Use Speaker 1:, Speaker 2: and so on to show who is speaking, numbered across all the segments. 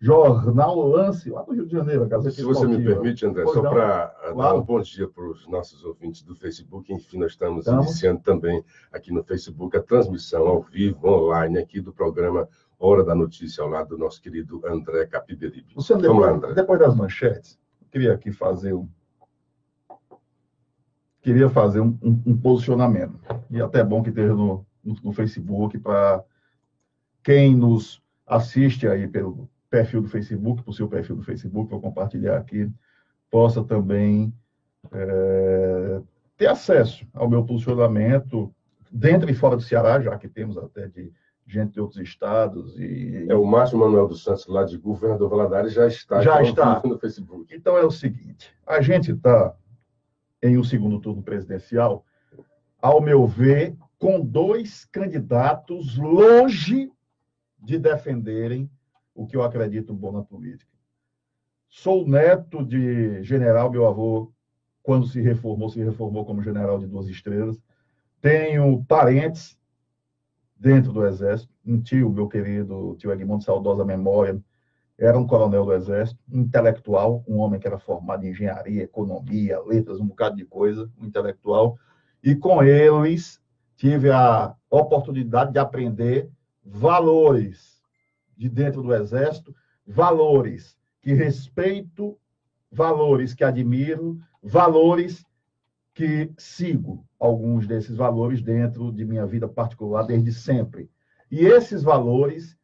Speaker 1: Jornal Lance, lá do Rio de Janeiro, a Gazeta
Speaker 2: Se você me permite, André,
Speaker 1: Pois
Speaker 2: só
Speaker 1: não?
Speaker 2: para dar
Speaker 1: Claro.
Speaker 2: um bom dia para os nossos ouvintes do Facebook. Enfim, nós estamos
Speaker 1: Estamos.
Speaker 2: iniciando também aqui no Facebook a transmissão ao vivo, online, aqui do programa Hora da Notícia, ao lado do nosso querido André Capiberibe.
Speaker 1: Luciano,
Speaker 2: Vamos lá, André.
Speaker 1: depois das manchetes, eu queria aqui fazer um posicionamento. E até é bom que esteja no Facebook, para quem nos assiste aí pelo perfil do Facebook, por seu perfil do Facebook, vou compartilhar aqui, possa também ter acesso ao meu posicionamento dentro e fora do Ceará, já que temos até de gente de outros estados.
Speaker 2: O Márcio Manuel dos Santos, lá de Governador Valadares, já está no Facebook.
Speaker 1: Então é o seguinte, a gente está em um segundo turno presidencial, ao meu ver, com 2 candidatos longe de defenderem o que eu acredito bom na política. Sou neto de general, meu avô, quando se reformou como general de 2 estrelas. Tenho parentes dentro do Exército. Um tio, meu querido tio Egmont, saudosa memória, era um coronel do Exército, um intelectual, um homem que era formado em engenharia, economia, letras, um bocado de coisa, um intelectual. E com eles tive a oportunidade de aprender valores de dentro do Exército, valores que respeito, valores que admiro, valores que sigo, alguns desses valores dentro de minha vida particular desde sempre. E esses valores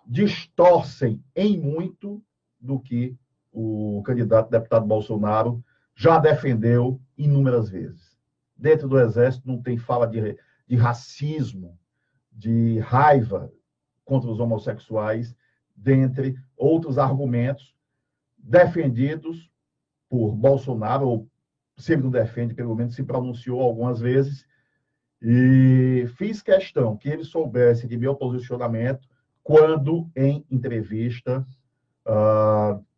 Speaker 1: distorcem em muito do que o candidato deputado Bolsonaro já defendeu inúmeras vezes. Dentro do Exército não tem fala de racismo, de raiva contra os homossexuais, dentre outros argumentos defendidos por Bolsonaro, ou se ele não defende, pelo menos se pronunciou algumas vezes, e fiz questão que ele soubesse de meu posicionamento quando, em entrevista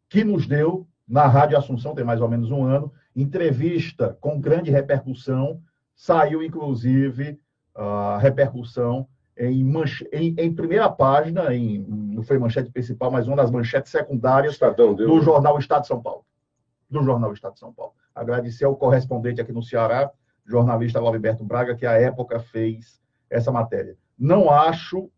Speaker 1: que nos deu na Rádio Assunção, tem mais ou menos um ano, entrevista com grande repercussão, saiu, inclusive, a repercussão em primeira página, não foi manchete principal, mas uma das manchetes secundárias do jornal Estado de São Paulo. Do jornal Estado de São Paulo. Agradecer ao correspondente aqui no Ceará, jornalista Lauberto Braga, que à época fez essa matéria. Não acho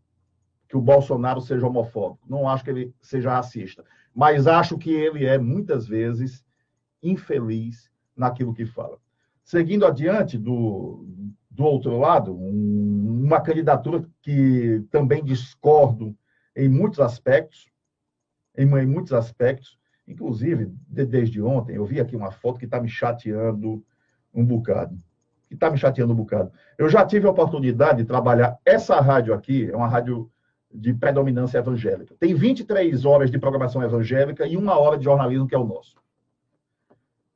Speaker 1: que o Bolsonaro seja homofóbico, não acho que ele seja racista, mas acho que ele é, muitas vezes, infeliz naquilo que fala. Seguindo adiante, do outro lado, uma candidatura que também discordo em muitos aspectos, inclusive, desde ontem, eu vi aqui uma foto que está me chateando um bocado. Eu já tive a oportunidade de trabalhar, essa rádio aqui é uma rádio de predominância evangélica. Tem 23 horas de programação evangélica e 1 hora de jornalismo, que é o nosso.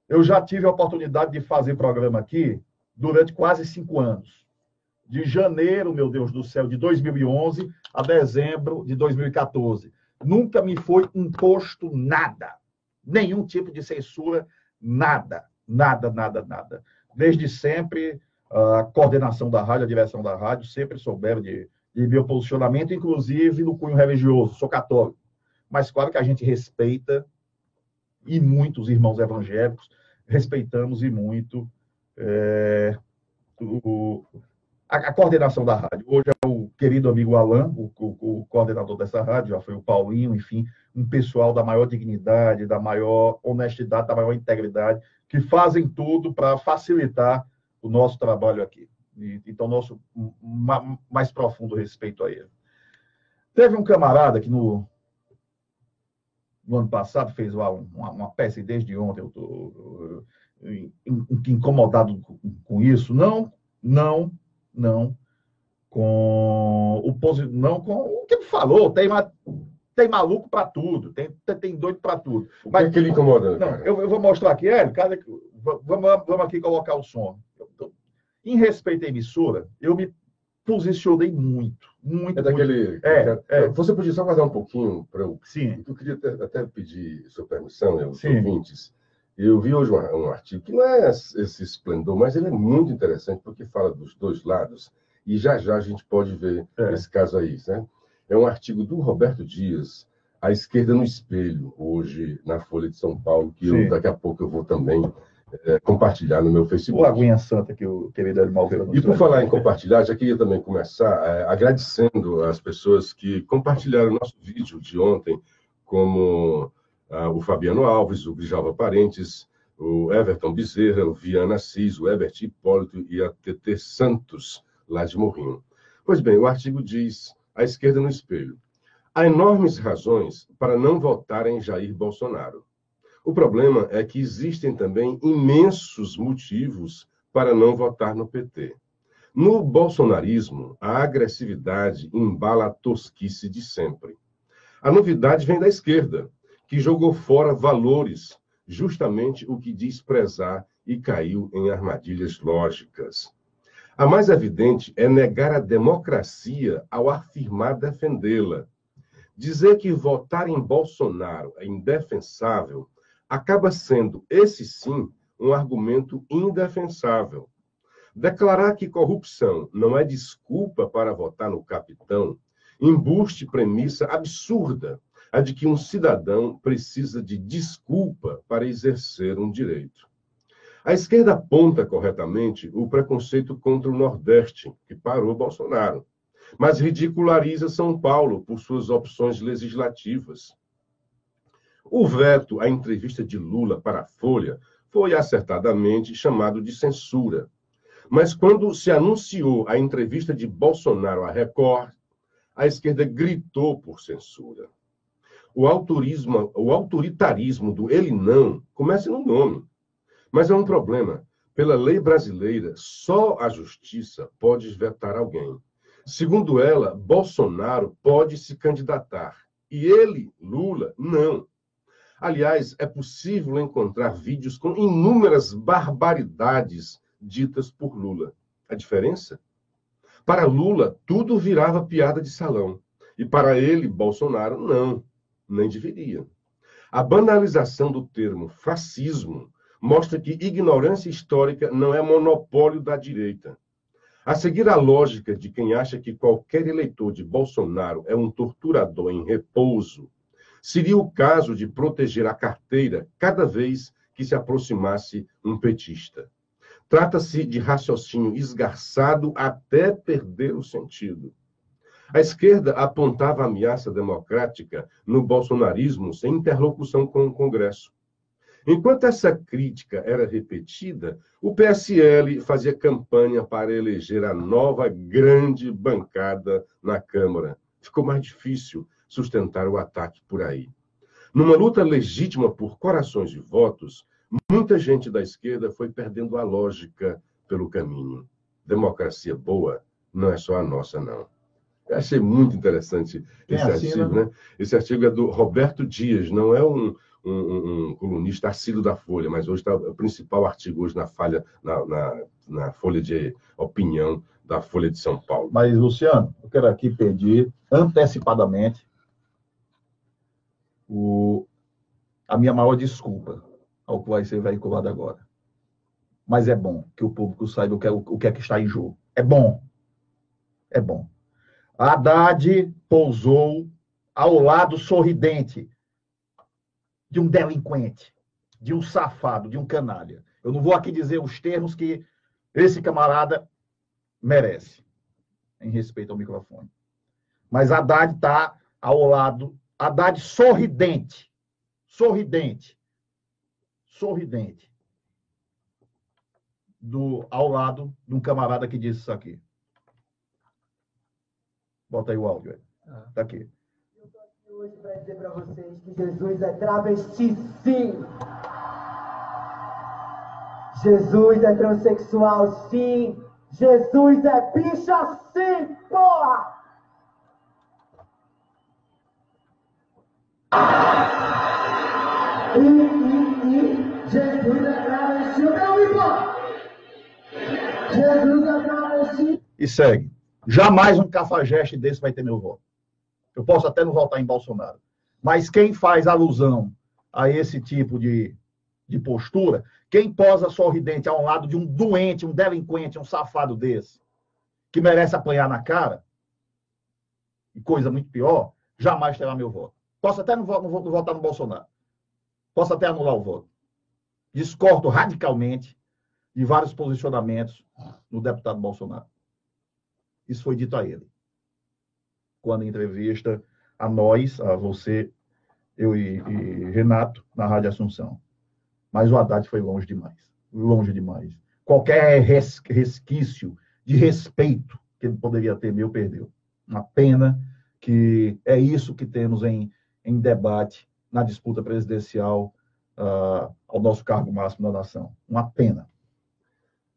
Speaker 1: Eu já tive a oportunidade de fazer programa aqui durante quase 5 anos. De janeiro, meu Deus do céu, de 2011 a dezembro de 2014. Nunca me foi imposto nada. Nenhum tipo de censura, nada. Desde sempre, a coordenação da rádio, a direção da rádio, sempre souberam de meu posicionamento, inclusive no cunho religioso. Sou católico. Mas claro que a gente respeita, e muitos irmãos evangélicos, respeitamos e muito a coordenação da rádio. Hoje é o querido amigo Alan, o coordenador dessa rádio, já foi o Paulinho, enfim, um pessoal da maior dignidade, da maior honestidade, da maior integridade, que fazem tudo para facilitar o nosso trabalho aqui. Então, nosso mais profundo respeito a ele. Teve um camarada que no ano passado fez uma peça, e desde ontem eu estou incomodado com isso. Não com o que ele falou. Tem maluco para tudo, tem doido para tudo.
Speaker 2: Mas que ele incomoda?
Speaker 1: Não, eu vou mostrar aqui, vamos aqui colocar o som. Em respeito à emissora, eu me posicionei muito.
Speaker 2: Você podia só guardar um pouquinho para eu...
Speaker 1: Sim.
Speaker 2: Eu queria até pedir sua permissão, aos ouvintes. Eu vi hoje um artigo que não é esse esplendor, mas ele é muito interessante, porque fala dos dois lados, e já a gente pode ver esse caso aí, né? É um artigo do Roberto Dias, A Esquerda no Espelho, hoje, na Folha de São Paulo, que daqui a pouco eu vou também compartilhar no meu Facebook.
Speaker 1: O Aguinha Santa, que o querido Edmar Alveira nos
Speaker 2: E por falar em compartilhar, já queria também começar agradecendo as pessoas que compartilharam o nosso vídeo de ontem, como o Fabiano Alves, o Grijalva Parentes, o Everton Bezerra, o Viana Assis, o Herbert Hipólito e a TT Santos, lá de Morrinho. Pois bem, o artigo diz: A Esquerda no Espelho. Há enormes razões para não votar em Jair Bolsonaro. O problema é que existem também imensos motivos para não votar no PT. No bolsonarismo, a agressividade embala a tosquice de sempre. A novidade vem da esquerda, que jogou fora valores, justamente o que diz prezar, e caiu em armadilhas lógicas. A mais evidente é negar a democracia ao afirmar defendê-la. Dizer que votar em Bolsonaro é indefensável acaba sendo, esse sim, um argumento indefensável. Declarar que corrupção não é desculpa para votar no capitão, embuste premissa absurda, a de que um cidadão precisa de desculpa para exercer um direito. A esquerda aponta corretamente o preconceito contra o Nordeste, que parou Bolsonaro, mas ridiculariza São Paulo por suas opções legislativas. O veto à entrevista de Lula para a Folha foi acertadamente chamado de censura. Mas quando se anunciou a entrevista de Bolsonaro à Record, a esquerda gritou por censura. O autoritarismo do ele não começa no nome. Mas é um problema. Pela lei brasileira, só a justiça pode vetar alguém. Segundo ela, Bolsonaro pode se candidatar. E ele, Lula, não. Aliás, é possível encontrar vídeos com inúmeras barbaridades ditas por Lula. A diferença? Para Lula, tudo virava piada de salão. E para ele, Bolsonaro, não. Nem deveria. A banalização do termo fascismo mostra que ignorância histórica não é monopólio da direita. A seguir a lógica de quem acha que qualquer eleitor de Bolsonaro é um torturador em repouso, seria o caso de proteger a carteira cada vez que se aproximasse um petista. Trata-se de raciocínio esgarçado até perder o sentido. A esquerda apontava a ameaça democrática no bolsonarismo sem interlocução com o Congresso. Enquanto essa crítica era repetida, o PSL fazia campanha para eleger a nova grande bancada na Câmara. Ficou mais difícil sustentar o ataque por aí. Numa luta legítima por corações e votos, muita gente da esquerda foi perdendo a lógica pelo caminho. Democracia boa não é só a nossa, não. Eu achei muito interessante esse artigo, né? Esse artigo é do Roberto Dias, não é um colunista assíduo da Folha, mas hoje está o principal artigo hoje na Folha de Opinião da Folha de São Paulo.
Speaker 1: Mas, Luciano, eu quero aqui pedir antecipadamente a minha maior desculpa ao que vai ser veiculado agora. Mas é bom que o público saiba o que é que está em jogo. É bom. É bom. Haddad pousou ao lado sorridente de um delinquente, de um safado, de um canalha. Eu não vou aqui dizer os termos que esse camarada merece, em respeito ao microfone. Mas Haddad está ao lado, Haddad sorridente, ao lado de um camarada que disse isso aqui. Bota aí o áudio. Tá aqui.
Speaker 3: Eu tô aqui hoje para dizer para vocês que Jesus é travesti, sim. Jesus é transexual, sim. Jesus é bicha, sim, porra! Jesus é travesti, Jesus é travesti.
Speaker 1: E segue. Jamais um cafajeste desse vai ter meu voto. Eu posso até não votar em Bolsonaro. Mas quem faz alusão a esse tipo de postura, quem posa sorridente ao lado de um doente, um delinquente, um safado desse, que merece apanhar na cara, e coisa muito pior, jamais terá meu voto. Posso até não votar no Bolsonaro. Posso até anular o voto. Discordo radicalmente de vários posicionamentos do deputado Bolsonaro. Isso foi dito a ele. Quando em entrevista a nós, a você, eu e Renato, na Rádio Assunção. Mas o Haddad foi longe demais. Longe demais. Qualquer resquício de respeito que ele poderia ter, meu, perdeu. Uma pena que é isso que temos em debate na disputa presidencial ao nosso cargo máximo da nação. Uma pena.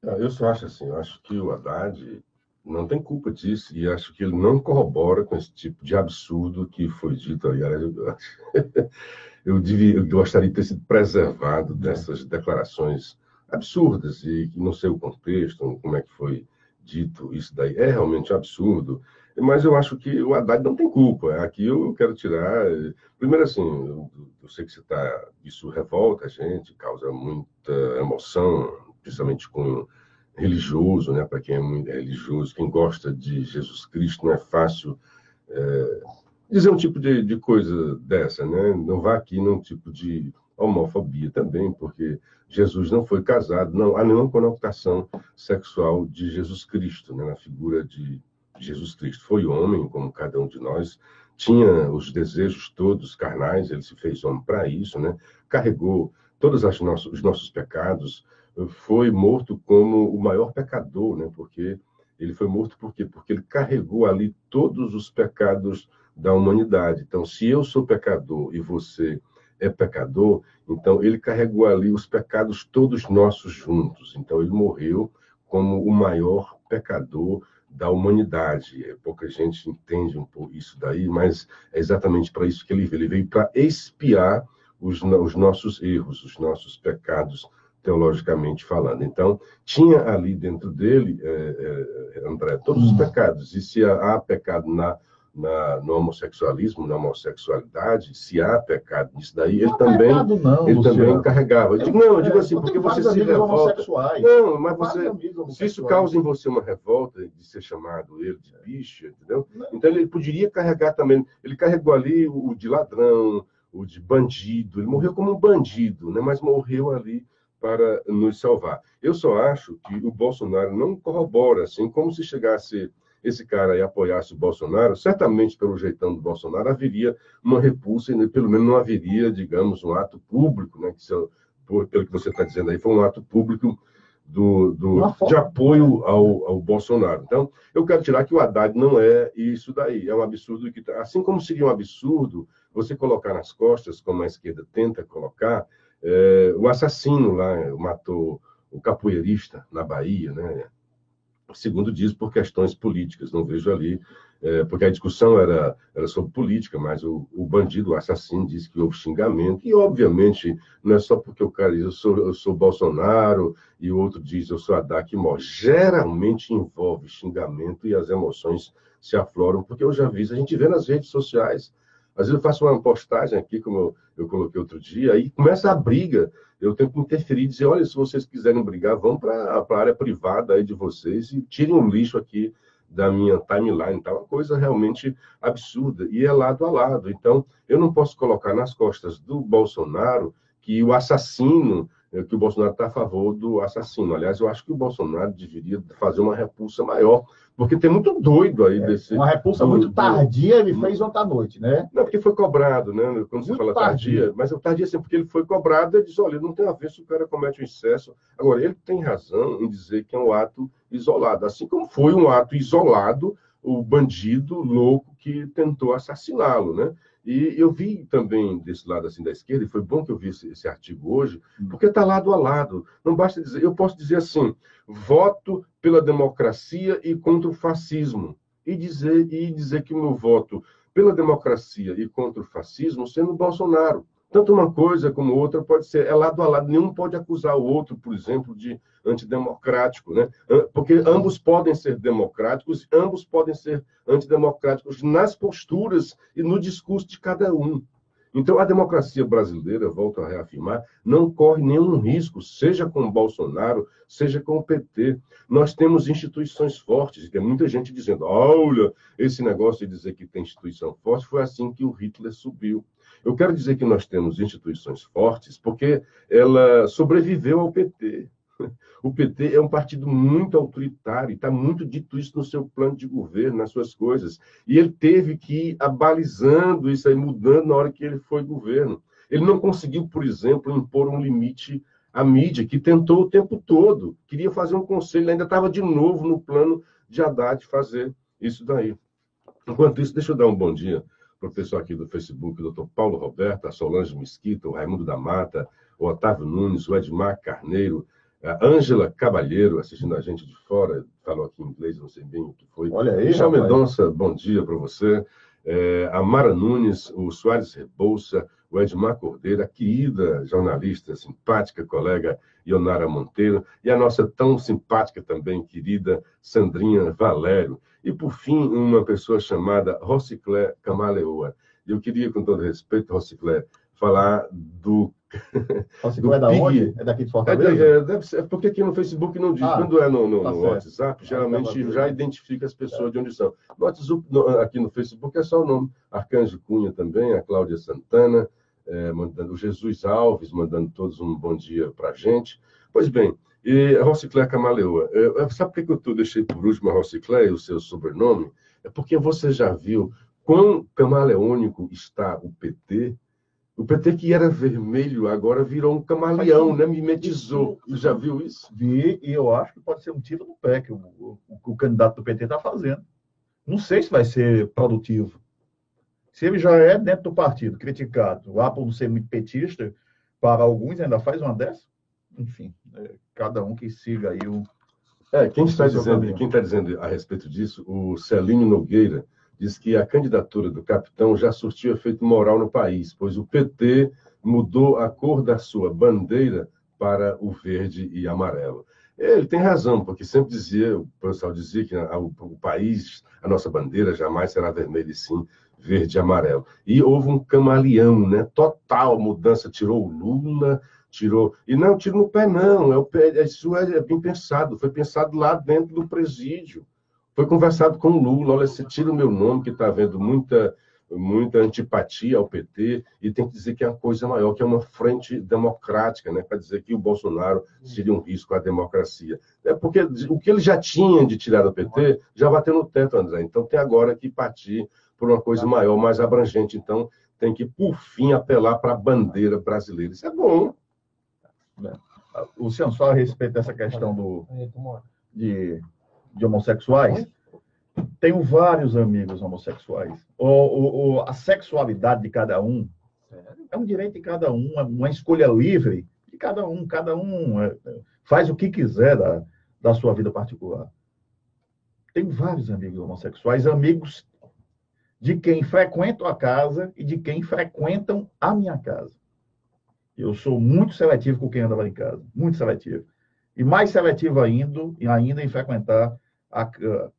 Speaker 2: Eu só acho assim, eu acho que o Haddad não tem culpa disso e acho que ele não corrobora com esse tipo de absurdo que foi dito aí. Eu gostaria de ter sido preservado dessas declarações absurdas e que não sei o contexto, como é que foi dito isso daí. É realmente absurdo, mas eu acho que o Haddad não tem culpa. Aqui eu quero tirar... Primeiro, assim, eu sei que isso revolta a gente, causa muita emoção, principalmente com religioso, né? Para quem é muito religioso, quem gosta de Jesus Cristo, não é fácil dizer um tipo de coisa dessa, né? Não vá aqui num tipo de homofobia também, porque Jesus não foi casado, não há nenhuma conotação sexual de Jesus Cristo, né? Na figura de Jesus Cristo. Foi homem, como cada um de nós, tinha os desejos todos carnais, ele se fez homem para isso, né? Carregou todos os nossos pecados, foi morto como o maior pecador, né? Porque ele foi morto por quê? Porque ele carregou ali todos os pecados da humanidade. Então, se eu sou pecador e você é pecador, então ele carregou ali os pecados todos nossos juntos. Então, ele morreu como o maior pecador da humanidade. Pouca gente entende um pouco isso daí, mas é exatamente para isso que ele veio. Ele veio para expiar os nossos erros, os nossos pecados, teologicamente falando. Então, tinha ali dentro dele, André, todos os pecados. E se há pecado no homossexualismo, na homossexualidade, se há pecado nisso daí, ele também, ele também carregava. Eu digo assim, porque você se revolta. Não, mas se isso causa em você uma revolta de ser chamado ele de bicho, entendeu? Então ele poderia carregar também. Ele carregou ali o de ladrão, o de bandido. Ele morreu como um bandido, né? Mas morreu ali para nos salvar. Eu só acho que o Bolsonaro não corrobora, assim, como se chegasse esse cara e apoiasse o Bolsonaro, certamente pelo jeitão do Bolsonaro haveria uma repulsa, e pelo menos não haveria, digamos, um ato público, né, pelo que você está dizendo aí, foi um ato público de apoio ao Bolsonaro. Então, eu quero tirar que o Haddad não é isso daí, é um absurdo que, assim como seria um absurdo você colocar nas costas, como a esquerda tenta colocar, o assassino lá matou o capoeirista na Bahia, né? Segundo diz, por questões políticas. Não vejo ali, porque a discussão era sobre política, mas o bandido, o assassino, disse que houve xingamento, e obviamente não é só porque o cara diz eu sou Bolsonaro, e o outro diz eu sou Haddad que morre. Geralmente envolve xingamento e as emoções se afloram, porque eu já vi, a gente vê nas redes sociais. Às vezes eu faço uma postagem aqui, como eu coloquei outro dia, aí começa a briga. Eu tenho que interferir e dizer, olha, se vocês quiserem brigar, vão para a área privada aí de vocês e tirem o lixo aqui da minha timeline. Tá? Uma coisa realmente absurda. E é lado a lado. Então, eu não posso colocar nas costas do Bolsonaro que o assassino, que o Bolsonaro está a favor do assassino. Aliás, eu acho que o Bolsonaro deveria fazer uma repulsa maior, porque tem muito doido aí desse...
Speaker 1: Uma repulsa muito tardia, ele fez ontem à noite, né?
Speaker 2: Não, porque foi cobrado, né? Quando você fala tardia, mas o tardia assim, porque ele foi cobrado, ele diz, olha, não tem a ver se o cara comete um excesso. Agora, ele tem razão em dizer que é um ato isolado, assim como foi um ato isolado o bandido louco que tentou assassiná-lo, né? E eu vi também desse lado assim da esquerda, e foi bom que eu vi esse artigo hoje, porque está lado a lado. Não basta dizer, eu posso dizer assim, voto pela democracia e contra o fascismo, e dizer que o meu voto pela democracia e contra o fascismo sendo Bolsonaro. Tanto uma coisa como outra pode ser, é lado a lado. Nenhum pode acusar o outro, por exemplo, de antidemocrático, né? Porque ambos podem ser democráticos, ambos podem ser antidemocráticos nas posturas e no discurso de cada um. Então, a democracia brasileira, volto a reafirmar, não corre nenhum risco, seja com o Bolsonaro, seja com o PT. Nós temos instituições fortes, e tem muita gente dizendo, olha, esse negócio de dizer que tem instituição forte, foi assim que o Hitler subiu. Eu quero dizer que nós temos instituições fortes porque ela sobreviveu ao PT. O PT é um partido muito autoritário, está muito dito isso no seu plano de governo, nas suas coisas. E ele teve que ir abalizando isso aí, mudando na hora que ele foi governo. Ele não conseguiu, por exemplo, impor um limite à mídia, que tentou o tempo todo. Queria fazer um conselho, ainda estava de novo no plano de Haddad fazer isso daí. Enquanto isso, deixa eu dar um bom dia para o pessoal aqui do Facebook, o doutor Paulo Roberto, a Solange Mesquita, o Raimundo da Mata, o Otávio Nunes, o Edmar Carneiro, a Ângela Cavalheiro, assistindo a gente de fora, falou aqui em inglês, não sei bem o que foi.
Speaker 1: Olha aí,
Speaker 2: Michel
Speaker 1: rapaz.
Speaker 2: Mendonça, bom dia para você. A Mara Nunes, o Soares Rebouça, o Edmar Cordeiro, a querida jornalista, simpática colega Ionara Monteiro, e a nossa tão simpática também, querida Sandrinha Valério. E, por fim, uma pessoa chamada Rociclé Camaleoa. Eu queria, com todo respeito, Rociclé, falar do...
Speaker 1: Rociclé é da onde? É daqui de Fortaleza?
Speaker 2: Deve ser, porque aqui no Facebook não diz.
Speaker 1: Ah,
Speaker 2: Quando é no
Speaker 1: tá
Speaker 2: WhatsApp, geralmente já identifica as pessoas de onde são. No WhatsApp, aqui no Facebook é só o nome. Arcanjo Cunha também, a Cláudia Santana, mandando, o Jesus Alves, mandando todos um bom dia para a gente. Pois bem, e a Rociclé Camaleoa. Sabe por que eu deixei por último a Rociclé, o seu sobrenome? É porque você já viu quão camaleônico está o PT. O PT que era vermelho agora virou um camaleão, né? Mimetizou. Você já viu isso?
Speaker 1: Vi, e eu acho que pode ser um tiro no pé que o candidato do PT está fazendo. Não sei se vai ser produtivo. Se ele já é dentro do partido criticado, lá por não ser muito petista, para alguns ainda faz uma dessa. Enfim, cada um que siga aí o...
Speaker 2: Quem está dizendo a respeito disso, o Celínio Nogueira, diz que a candidatura do capitão já surtiu efeito moral no país, pois o PT mudou a cor da sua bandeira para o verde e amarelo. Ele tem razão, porque sempre dizia, o pessoal dizia que o país, a nossa bandeira jamais será vermelha e sim verde e amarelo. E houve um camaleão, né? Total mudança, tirou o Lula, tirou... E não, tiro no pé não, isso é bem pensado, foi pensado lá dentro do presídio. Foi conversado com o Lula, olha, você tira o meu nome, que está havendo muita antipatia ao PT, e tem que dizer que é uma coisa maior, que é uma frente democrática, né, para dizer que o Bolsonaro seria um risco à democracia. Porque o que ele já tinha de tirar do PT já bateu no teto, André. Então tem agora que partir por uma coisa maior, mais abrangente. Então tem que, por fim, apelar para a bandeira brasileira. Isso é bom.
Speaker 1: Luciano, só a respeito dessa questão de homossexuais, tenho vários amigos homossexuais. A sexualidade de cada um é um direito de cada um, é uma escolha livre de cada um. Cada um faz o que quiser da sua vida particular. Tenho vários amigos homossexuais, amigos de quem frequentam a casa e de quem frequentam a minha casa. Eu sou muito seletivo com quem anda lá em casa, muito seletivo. E mais seletivo ainda em frequentar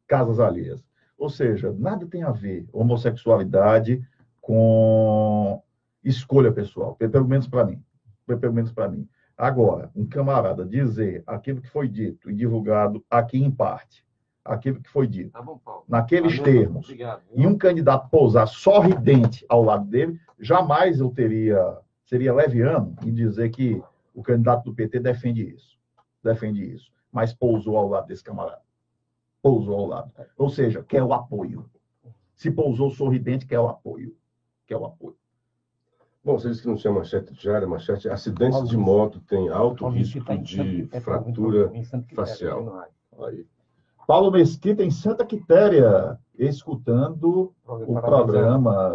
Speaker 1: casas alheias. Ou seja, nada tem a ver homossexualidade com escolha pessoal, pelo menos para mim. Pelo menos para mim. Agora, um camarada dizer aquilo que foi dito e divulgado aqui em parte, aquilo que foi dito, naqueles termos, e um candidato pousar sorridente ao lado dele, jamais eu seria leviano em dizer que o candidato do PT defende isso, mas pousou ao lado desse camarada. Pousou ao lado. Ou seja, quer o apoio. Se pousou sorridente, quer o apoio.
Speaker 2: Bom, você disse que não tinha manchete diária, manchete. Acidentes de moto têm alto risco de fratura facial.
Speaker 1: Aí. Paulo Mesquita, em Santa Quitéria, escutando o programa.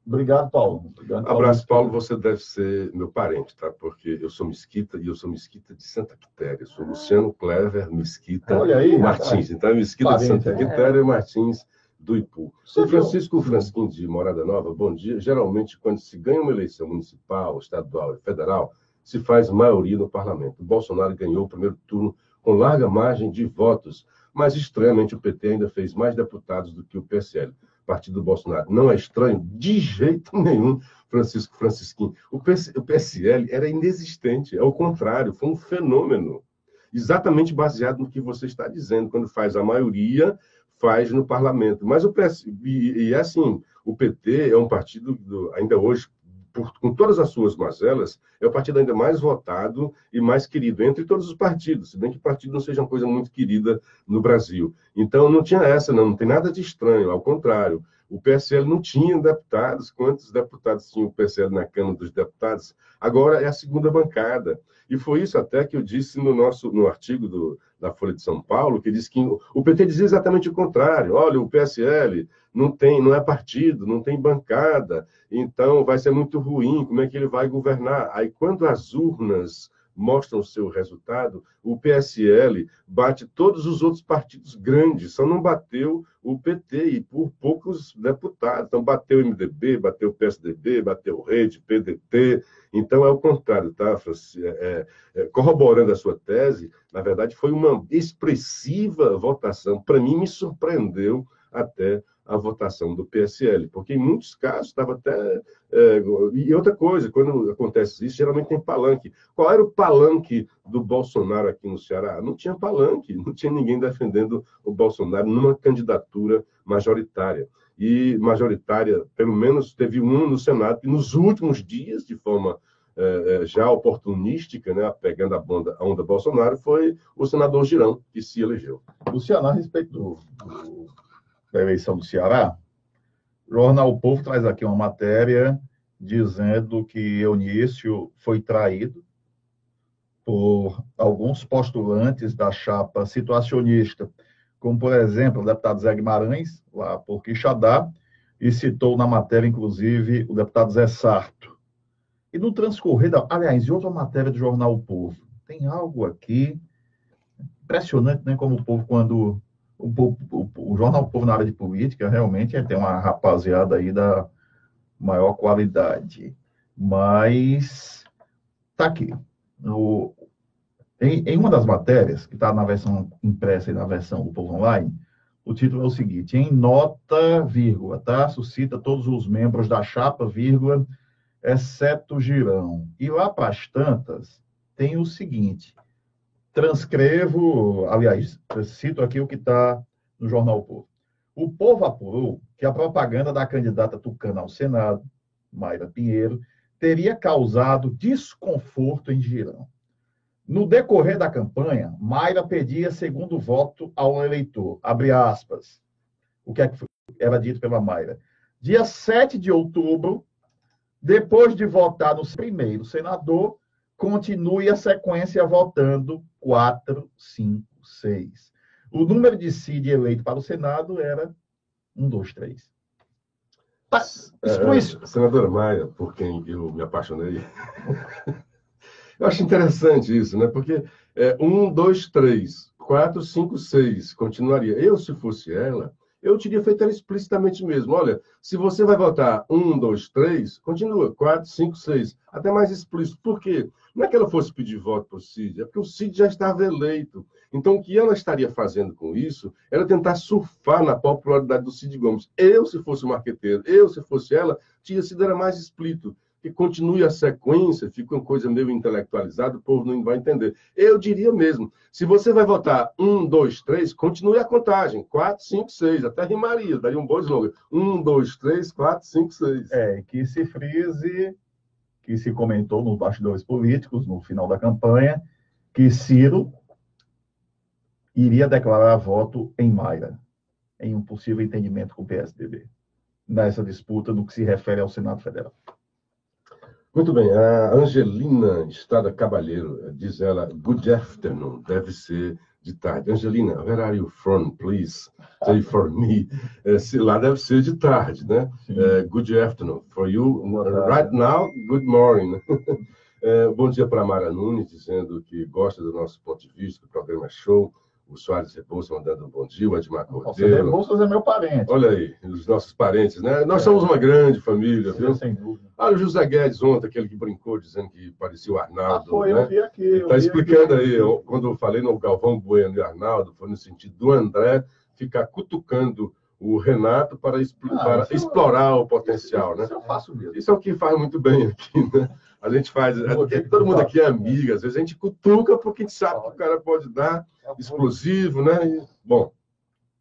Speaker 1: Obrigado, Paulo.
Speaker 2: Abraço, Paulo. Você deve ser meu parente, tá? Porque eu sou Mesquita e eu sou Mesquita de Santa Quitéria. Eu sou Luciano Clever Mesquita Martins. Então, é Mesquita de Santa Quitéria e Martins do Ipu. O Francisco Fransquim, de Morada Nova, bom dia. Geralmente, quando se ganha uma eleição municipal, estadual e federal, se faz maioria no parlamento. O Bolsonaro ganhou o primeiro turno com larga margem de votos, mas, estranhamente, o PT ainda fez mais deputados do que o PSL, partido do Bolsonaro. Não é estranho? De jeito nenhum, Francisco Francisquim. O PSL era inexistente, ao contrário, foi um fenômeno, exatamente baseado no que você está dizendo. Quando faz a maioria, faz no parlamento. Mas o PT é um partido, ainda hoje, com todas as suas mazelas, é o partido ainda mais votado e mais querido entre todos os partidos, se bem que o partido não seja uma coisa muito querida no Brasil. Então, não tinha essa, não tem nada de estranho, ao contrário. O PSL não tinha deputados. Quantos deputados tinha o PSL na Câmara dos Deputados? Agora é a segunda bancada. E foi isso até que eu disse no artigo da Folha de São Paulo, que disse que o PT dizia exatamente o contrário. Olha, o PSL não é partido, não tem bancada, então vai ser muito ruim, como é que ele vai governar? Aí, quando as urnas mostram o seu resultado, o PSL bate todos os outros partidos grandes, só não bateu o PT, e por poucos deputados. Então, bateu o MDB, bateu o PSDB, bateu o Rede, PDT. Então, é o contrário, tá, Francis? Corroborando a sua tese, na verdade, foi uma expressiva votação. Para mim, me surpreendeu até a votação do PSL, porque em muitos casos estava até... E outra coisa, quando acontece isso, geralmente tem palanque. Qual era o palanque do Bolsonaro aqui no Ceará? Não tinha palanque, não tinha ninguém defendendo o Bolsonaro numa candidatura majoritária. E majoritária, pelo menos, teve um no Senado, que nos últimos dias, de forma já oportunística, né, pegando a onda Bolsonaro, foi o senador Girão, que se elegeu.
Speaker 1: Luciano, a respeito da eleição do Ceará, o Jornal O Povo traz aqui uma matéria dizendo que Eunício foi traído por alguns postulantes da chapa situacionista, como, por exemplo, o deputado Zé Guimarães, lá por Quixadá, e citou na matéria, inclusive, o deputado Zé Sarto. E no transcorrer aliás, em outra matéria do Jornal O Povo, tem algo aqui impressionante, né? Como o povo, quando o Jornal O Povo na área de política, realmente tem uma rapaziada aí da maior qualidade. Mas está aqui. Em uma das matérias, que está na versão impressa e na versão do Povo Online, o título é o seguinte: em nota, vírgula, tá? Suscita todos os membros da chapa, vírgula, exceto Girão. E lá para as tantas, tem o seguinte: transcrevo, aliás, cito aqui o que está no Jornal O Povo. O povo apurou que a propaganda da candidata tucana ao Senado, Mayra Pinheiro, teria causado desconforto em Girão. No decorrer da campanha, Mayra pedia segundo voto ao eleitor. Abre aspas. O que era dito pela Mayra? Dia 7 de outubro, depois de votar no primeiro senador, continue a sequência votando 4, 5, 6. O número de Cid eleito para o Senado era 1, 2, 3.
Speaker 2: Senadora Mayra, por quem eu me apaixonei, eu acho interessante isso, né? Porque 1, 2, 3, 4, 5, 6 continuaria. Eu, se fosse ela, eu teria feito ela explicitamente mesmo. Olha, se você vai votar 1, 2, 3, continua 4, 5, 6. Até mais explícito. Por quê? Não é que ela fosse pedir voto para o Cid, é porque o Cid já estava eleito. Então, o que ela estaria fazendo com isso era tentar surfar na popularidade do Cid Gomes. Eu, se fosse o marqueteiro, se fosse ela, tinha sido era mais explícito. Que continue a sequência, fica uma coisa meio intelectualizada, o povo não vai entender. Eu diria mesmo, se você vai votar 1, 2, 3, continue a contagem. 4, 5, 6, até rimaria, daria um bom slogan. 1, 2, 3, 4, 5, 6.
Speaker 1: Que se frise, que se comentou nos bastidores políticos, no final da campanha, que Ciro iria declarar voto em Mayra, em um possível entendimento com o PSDB, nessa disputa no que se refere ao Senado Federal.
Speaker 2: Muito bem, a Angelina Estrada Cabalheiro, diz ela, good afternoon, deve ser de tarde. Angelina, where are you from, please? Say for me. Lá deve ser de tarde, né? Good afternoon. For you, right now, good morning. Bom dia para a Mara Nunes, dizendo que gosta do nosso ponto de vista, que o programa é show. O Soares Rebouças mandando um bom dia, o Edmar Cordeiro.
Speaker 1: Rebouças é meu parente.
Speaker 2: Olha aí, os nossos parentes, né? Nós somos uma grande família, viu?
Speaker 1: Sem dúvida.
Speaker 2: Olha o José Guedes ontem, aquele que brincou, dizendo que parecia o Arnaldo.
Speaker 1: Foi,
Speaker 2: né?
Speaker 1: Eu vi aqui.
Speaker 2: Está explicando aí, quando eu falei no Galvão Bueno e Arnaldo, foi no sentido do André ficar cutucando o Renato para explorar o potencial, né?
Speaker 1: Isso eu faço mesmo.
Speaker 2: Isso é o que faz muito bem aqui, né? A gente faz... todo mundo aqui é amigo, às vezes a gente cutuca porque a gente sabe que o cara pode dar explosivo, né? Bom,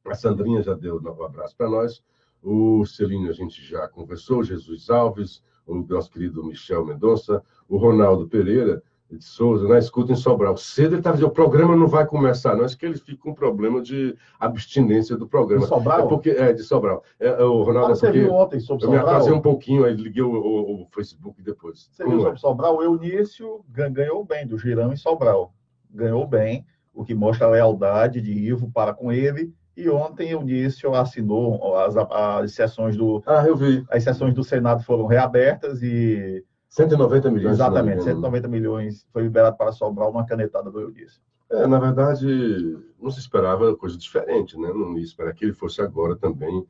Speaker 2: a Sandrinha já deu um novo abraço para nós. O Celino a gente já conversou, Jesus Alves, o nosso querido Michel Mendonça, o Ronaldo Pereira de Souza, na escuta em Sobral. Cedo ele estava dizendo, o programa não vai começar, não. Acho que ele fica com um problema de abstinência do programa.
Speaker 1: De Sobral?
Speaker 2: É porque, de Sobral. O Ronaldo,
Speaker 1: você viu ontem sobre
Speaker 2: eu me
Speaker 1: Sobral?
Speaker 2: atrasei um pouquinho, aí liguei o Facebook depois.
Speaker 1: Você viu sobre Sobral? O Eunício ganhou bem do Girão em Sobral. Ganhou bem, o que mostra a lealdade de Ivo para com ele. E ontem Eunício assinou as sessões do...
Speaker 2: eu vi.
Speaker 1: As sessões do Senado foram reabertas e...
Speaker 2: 190 milhões.
Speaker 1: Exatamente, 190 milhões foi liberado para Sobral uma canetada do Eunício.
Speaker 2: Na verdade, não se esperava coisa diferente, né? Não ia esperar que ele fosse agora também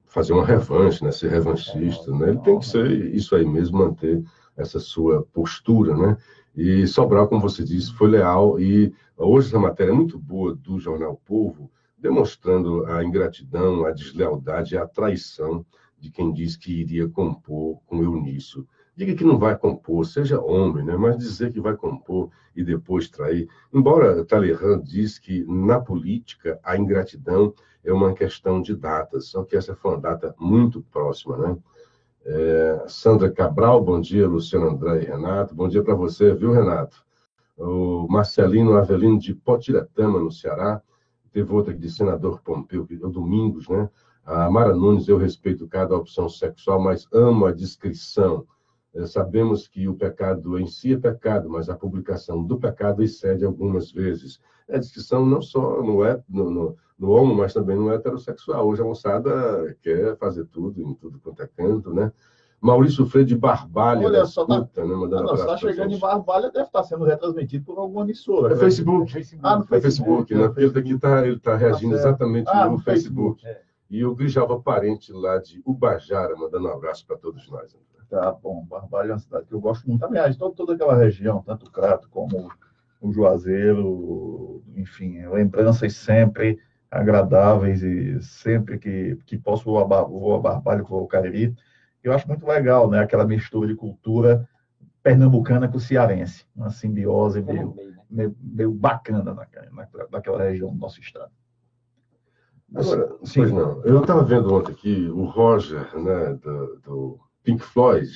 Speaker 2: fazer uma revanche, né? Ser revanchista, né? Ele tem que ser isso aí mesmo, manter essa sua postura, né? E Sobral, como você disse, foi leal e hoje essa matéria é muito boa do jornal Povo, demonstrando a ingratidão, a deslealdade e a traição de quem diz que iria compor com Eunício. Diga que não vai compor, seja homem, né? Mas dizer que vai compor e depois trair. Embora Talleyrand diz que na política a ingratidão é uma questão de datas, só que essa foi uma data muito próxima, né? Sandra Cabral, bom dia, Luciano André e Renato. Bom dia para você, viu, Renato? O Marcelino Avelino de Potiretama, no Ceará. Teve outra de senador Pompeu, que é o Domingos, né? A Mara Nunes, eu respeito cada opção sexual, mas amo a discrição. Sabemos que o pecado em si é pecado, mas a publicação do pecado excede algumas vezes. A discrição não só no homo, mas também no heterossexual. Hoje a moçada quer fazer tudo, em tudo quanto é canto, né? Maurício Freire de Barbalha.
Speaker 1: Olha só,
Speaker 2: escuta, né?
Speaker 1: Está chegando em Barbalha, deve estar sendo retransmitido por alguma emissora.
Speaker 2: É Facebook.
Speaker 1: No Facebook,
Speaker 2: né? Porque ele está reagindo exatamente no Facebook. E o Grijalva Parente, lá de Ubajara, mandando um abraço para todos nós.
Speaker 1: Tá bom, Barbalha é uma cidade que eu gosto muito. Aliás, toda aquela região, tanto o Crato como o Juazeiro, enfim, lembranças sempre agradáveis e sempre que posso vou a Barbalha, vou ao Cariri. Eu acho muito legal, né? Aquela mistura de cultura pernambucana com cearense, uma simbiose meio bacana naquela região do nosso estado.
Speaker 2: Agora, sim, não. Eu estava vendo ontem aqui o Roger, né, do Pink Floyd.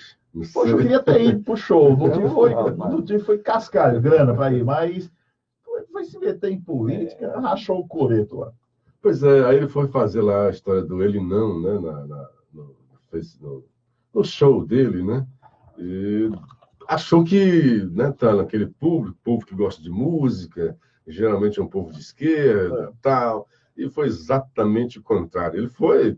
Speaker 1: Poxa, eu queria ter ido pro show. No dia foi cascalho, grana para ir, mas foi se meter em política, rachou o coreto lá.
Speaker 2: Pois é, aí ele foi fazer lá a história do Ele Não, né, no show dele, né? E achou que, né, tá naquele povo que gosta de música, geralmente é um povo de esquerda, tal. E foi exatamente o contrário.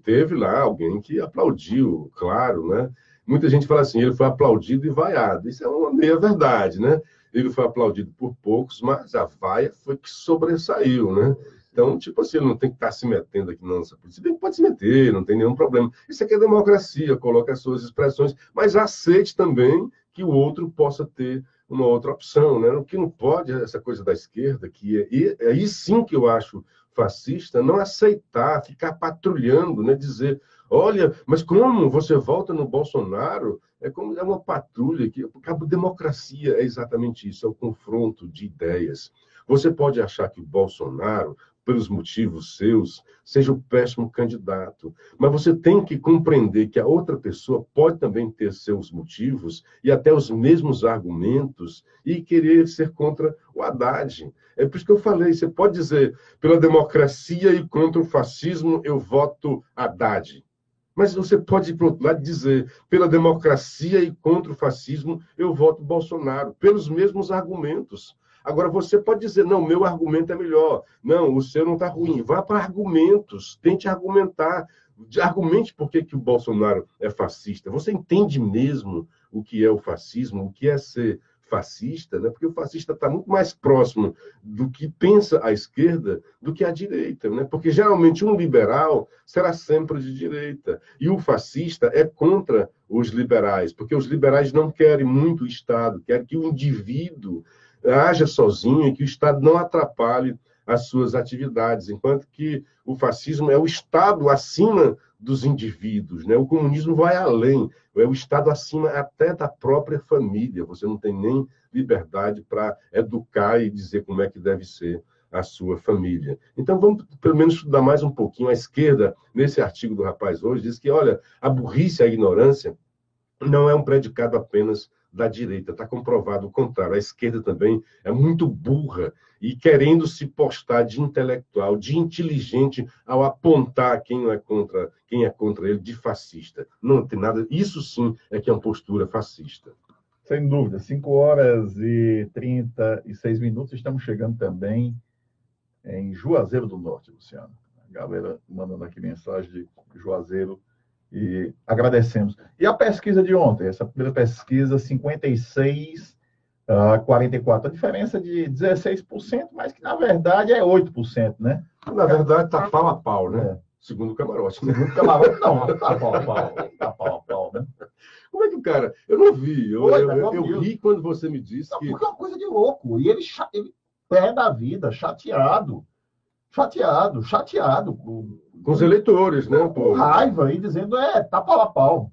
Speaker 2: Teve lá alguém que aplaudiu, claro, né? Muita gente fala assim, ele foi aplaudido e vaiado. Isso é uma meia verdade, né? Ele foi aplaudido por poucos, mas a vaia foi que sobressaiu, né? Então, tipo assim, ele não tem que estar se metendo aqui na nossa política. Ele pode se meter, não tem nenhum problema. Isso aqui é democracia, coloca as suas expressões, mas aceite também que o outro possa ter uma outra opção, né? O que não pode é essa coisa da esquerda, e aí sim que eu acho fascista, não aceitar, ficar patrulhando, né? Dizer, olha, mas como você volta no Bolsonaro? É uma patrulha, porque a democracia é exatamente isso, é o confronto de ideias. Você pode achar que o Bolsonaro, pelos motivos seus, seja um péssimo candidato, mas você tem que compreender que a outra pessoa pode também ter seus motivos e até os mesmos argumentos e querer ser contra o Haddad. É por isso que eu falei, você pode dizer, pela democracia e contra o fascismo, eu voto Haddad. Mas você pode ir para o outro lado dizer, pela democracia e contra o fascismo, eu voto Bolsonaro, pelos mesmos argumentos. Agora, você pode dizer, não, meu argumento é melhor. Não, o seu não está ruim. Vá para argumentos, tente argumentar. Argumente por que o Bolsonaro é fascista. Você entende mesmo o que é o fascismo, o que é ser fascista, né? Porque o fascista está muito mais próximo do que pensa a esquerda do que a direita, né? Porque geralmente um liberal será sempre de direita e o fascista é contra os liberais, porque os liberais não querem muito o Estado, querem que o indivíduo haja sozinho e que o Estado não atrapalhe as suas atividades, enquanto que o fascismo é o Estado acima dos indivíduos, né? O comunismo vai além, é o Estado acima até da própria família. Você não tem nem liberdade para educar e dizer como é que deve ser a sua família. Então, vamos pelo menos estudar mais um pouquinho. A esquerda, nesse artigo do rapaz hoje, diz que, olha, a burrice, a ignorância não é um predicado apenas da direita, está comprovado o contrário. A esquerda também é muito burra e querendo se postar de intelectual, de inteligente, ao apontar quem é contra ele de fascista. Não tem nada. Isso sim é que é uma postura fascista.
Speaker 1: Sem dúvida. 5h36. Estamos chegando também em Juazeiro do Norte, Luciano. A galera mandando aqui mensagem de Juazeiro e agradecemos. E a pesquisa de ontem? Essa primeira pesquisa, 56 a 44. A diferença de 16%, mas que na verdade é 8%, né?
Speaker 2: Na verdade, está pau a pau, né?
Speaker 1: É.
Speaker 2: Segundo o Camarote.
Speaker 1: Segundo o Camarote, não, está pau a pau. Está pau a pau, né?
Speaker 2: Como é que o cara... Eu não vi. Eu ri quando você me disse
Speaker 1: não,
Speaker 2: que...
Speaker 1: Porque é uma coisa de louco. E ele pé da vida, chateado
Speaker 2: Com os eleitores, né?
Speaker 1: Com raiva aí, dizendo, tá pau a pau.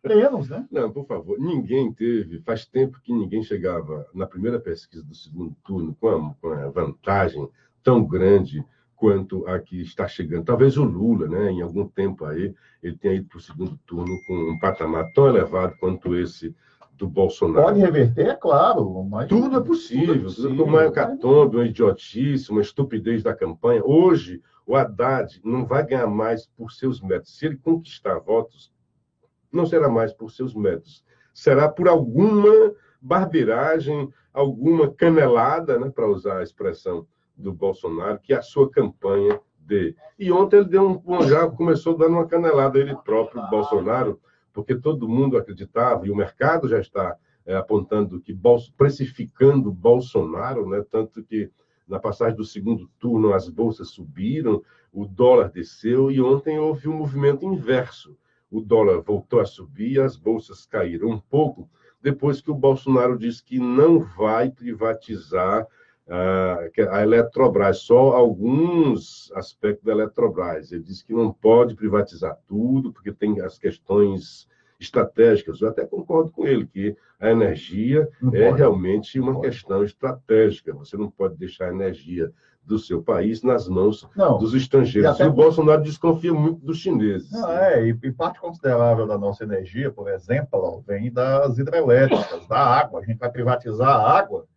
Speaker 1: Menos, né?
Speaker 2: Não, por favor, ninguém teve, faz tempo que ninguém chegava na primeira pesquisa do segundo turno com a vantagem tão grande quanto a que está chegando. Talvez o Lula, né, em algum tempo aí, ele tenha ido para o segundo turno com um patamar tão elevado quanto esse do Bolsonaro.
Speaker 1: Pode reverter, é claro. Mas
Speaker 2: tudo é possível. Tudo uma hecatombe, uma idiotice, uma estupidez da campanha. Hoje, o Haddad não vai ganhar mais por seus méritos. Se ele conquistar votos, não será mais por seus méritos. Será por alguma barbeiragem, alguma canelada, né, para usar a expressão do Bolsonaro, que a sua campanha dê. E ontem ele já começou dando uma canelada a ele próprio, Bolsonaro, porque todo mundo acreditava, e o mercado já está apontando que precificando Bolsonaro, né, tanto que na passagem do segundo turno as bolsas subiram, o dólar desceu, e ontem houve um movimento inverso. O dólar voltou a subir e as bolsas caíram um pouco, depois que o Bolsonaro disse que não vai privatizar a Eletrobras, só alguns aspectos da Eletrobras. Ele disse que não pode privatizar tudo, porque tem as questões estratégicas. Eu até concordo com ele, que a energia realmente uma questão estratégica. Você não pode deixar a energia do seu país nas mãos dos estrangeiros. E o Bolsonaro desconfia muito dos chineses.
Speaker 1: E parte considerável da nossa energia, por exemplo, vem das hidrelétricas, da água. A gente vai privatizar a água.